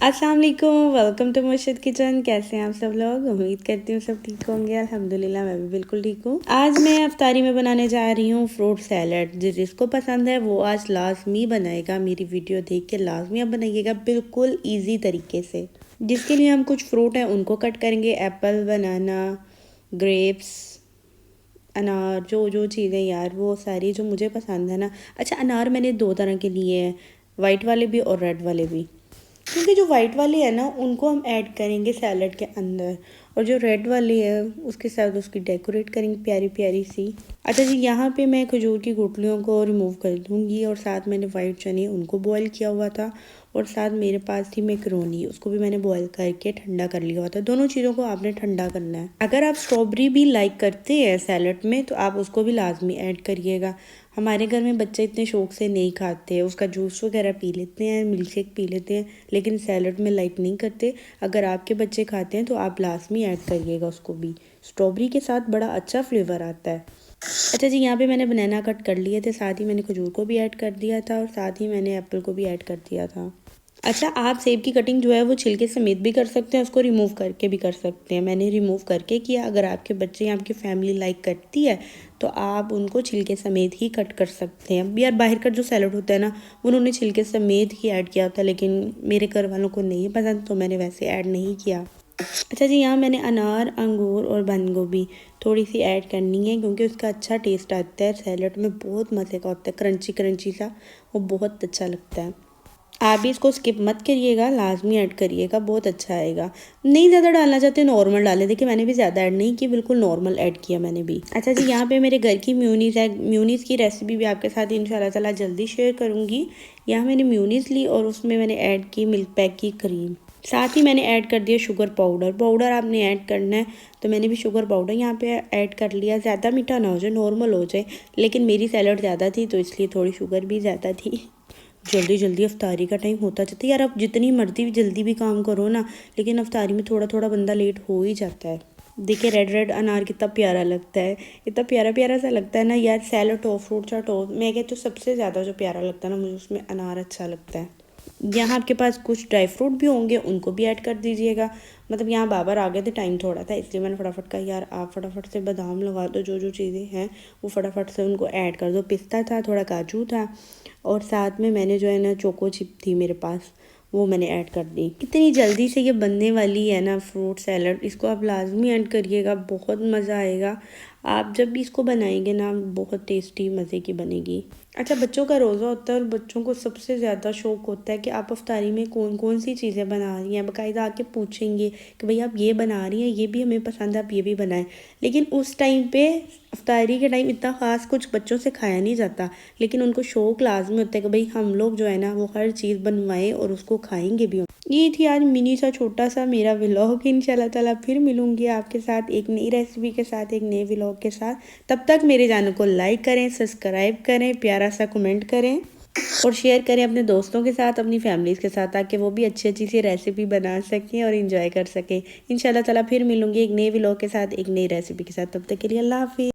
अस्सलाम वालेकुम, welcome to मुर्शिद किचन। कैसे हैं आप सब लोग? उम्मीद करती हूँ सब ठीक होंगे। अल्हम्दुलिल्लाह मैं भी बिल्कुल ठीक हूँ। आज मैं अफ्तारी में बनाने जा रही हूँ फ्रूट सैलड। जिसको पसंद है वो आज लाजमी बनाएगा, मेरी वीडियो देख के लाजमी आप बनाइएगा बिल्कुल ईजी तरीके से। जिसके लिए हम कुछ फ्रूट हैं उनको कट करेंगे, एप्पल, बनाना, ग्रेप्स, अनार, जो जो चीज़ें यार वो सारी जो मुझे पसंद है ना। अच्छा, अनार मैंने 2 तरह के लिए हैं, वाइट वाले भी और रेड वाले भी, क्योंकि जो वाइट वाली है ना उनको हम ऐड करेंगे सैलड के अंदर, और जो रेड वाली है उसके साथ उसकी डेकोरेट करेंगे प्यारी प्यारी सी। अच्छा जी, यहाँ पे मैं खजूर की गुठलियों को रिमूव कर दूँगी, और साथ मैंने वाइट चने उनको बॉईल किया हुआ था, और साथ मेरे पास थी मैकरोनी, उसको भी मैंने बॉईल करके ठंडा कर लिया हुआ था। दोनों चीज़ों को आपने ठंडा करना है। अगर आप स्ट्रॉबेरी भी लाइक करते हैं सैलड में तो आप उसको भी लाजमी ऐड करिएगा। हमारे घर में बच्चे इतने शौक से नहीं खाते, उसका जूस वगैरह पी लेते हैं, मिल्क शेक पी लेते हैं, लेकिन सैलड में लाइक नहीं करते। अगर आपके बच्चे खाते हैं तो आप लाजमी ऐड करिएगा उसको भी। स्ट्रॉबेरी के साथ बड़ा अच्छा फ्लेवर आता है। अच्छा जी, यहाँ पे मैंने बनाना कट कर लिए थे, साथ ही मैंने खजूर को भी ऐड कर दिया था, और साथ ही मैंने एप्पल को भी ऐड कर दिया था। अच्छा, आप सेब की कटिंग जो है वो छिलके समेत भी कर सकते हैं, उसको रिमूव करके भी कर सकते हैं। मैंने रिमूव करके किया। अगर आपके बच्चे या आपकी फैमिली लाइक करती है तो आप उनको छिलके समेत ही कट कर सकते हैं। यार बाहर का जो सैलड होता है ना उन्होंने छिलके समेत ही ऐड किया होता है, लेकिन मेरे घर वालों को नहीं पसंद तो मैंने वैसे ऐड नहीं किया। अच्छा जी, यहाँ मैंने अनार, अंगूर और बंद गोभी थोड़ी सी ऐड करनी है, क्योंकि उसका अच्छा टेस्ट आता है सैलड में, बहुत मज़े का होता है, क्रंची क्रंची सा, वो बहुत अच्छा लगता है। आप भी इसको स्किप मत करिएगा, लाजमी ऐड करिएगा, बहुत अच्छा आएगा। नहीं ज़्यादा डालना चाहते नॉर्मल डालें, देखिए मैंने भी ज़्यादा ऐड नहीं की, बिल्कुल नॉर्मल ऐड किया मैंने भी। अच्छा जी, यहाँ पे मेरे घर की म्यूनीस है, म्यूनीस की रेसिपी भी आपके साथ इंशाल्लाह ताला जल्दी शेयर करूँगी। यहाँ मैंने म्यूनीस ली और उसमें मैंने ऐड की मिल्क पैक की क्रीम, साथ ही मैंने ऐड कर दिया शुगर पाउडर। पाउडर आपने ऐड करना है तो मैंने भी शुगर पाउडर यहाँ पे ऐड कर लिया। ज़्यादा मीठा ना हो जाए, नॉर्मल हो जाए, लेकिन मेरी सैलड ज़्यादा थी तो इसलिए थोड़ी शुगर भी ज़्यादा थी। जल्दी जल्दी अफ्तारी का टाइम होता जाता है यार, अब जितनी मर्जी जल्दी भी काम करो ना, लेकिन अफ्तारी में थोड़ा थोड़ा बंदा लेट हो ही जाता है। देखिए रेड रेड अनार कितना प्यारा लगता है, इतना प्यारा प्यारा सा लगता है ना यार। सैलड हो, फ्रूट चाट हो, मैं कहती हूँ सबसे ज़्यादा जो प्यारा लगता है ना मुझे उसमें अनार अच्छा लगता है। यहाँ आपके पास कुछ ड्राई फ्रूट भी होंगे उनको भी ऐड कर दीजिएगा। मतलब यहाँ बाबर आ गए थे, टाइम थोड़ा था, इसलिए मैंने फटाफट कहा यार आप फटाफट से बादाम लगा दो, जो जो चीज़ें हैं वो फटाफट से उनको ऐड कर दो। पिस्ता था, थोड़ा काजू था, और साथ में मैंने जो है ना चोको चिप थी मेरे पास, वो मैंने ऐड कर दी। इतनी जल्दी से ये बनने वाली है ना फ्रूट सैलड, इसको आप लाजमी ऐड करिएगा, बहुत मज़ा आएगा। आप जब भी इसको बनाएंगे ना बहुत टेस्टी मज़े की बनेगी। अच्छा, बच्चों का रोज़ा होता है और बच्चों को सबसे ज़्यादा शौक़ होता है कि आप अफ्तारी में कौन कौन सी चीज़ें बना रही हैं। बाकायदा आके पूछेंगे कि भाई आप ये बना रही हैं, ये भी हमें पसंद है, आप ये भी बनाएं। लेकिन उस टाइम पे अफ्तारी के टाइम इतना ख़ास कुछ बच्चों से खाया नहीं जाता, लेकिन उनको शौक़ लाजमी होता है कि भाई हम लोग जो है ना वो हर चीज़ बनवाएं और उसको खाएंगे भी। ये थी आज मिनी सा छोटा सा मेरा व्लॉग। इंशाल्लाह ताला फिर मिलूंगी आपके साथ एक नई रेसिपी के साथ, एक नए व्लॉग के साथ। तब तक मेरे चैनल को लाइक करें, सब्सक्राइब करें, प्यारा सा कमेंट करें और शेयर करें अपने दोस्तों के साथ, अपनी फैमिलीज़ के साथ, ताकि वो भी अच्छी अच्छी सी रेसिपी बना सकें और इंजॉय कर सकें। इंशाल्लाह ताला फिर मिलूंगी एक नए व्लॉग के साथ, एक नई रेसिपी के साथ। तब तक के लिए अल्लाह हाफिज़।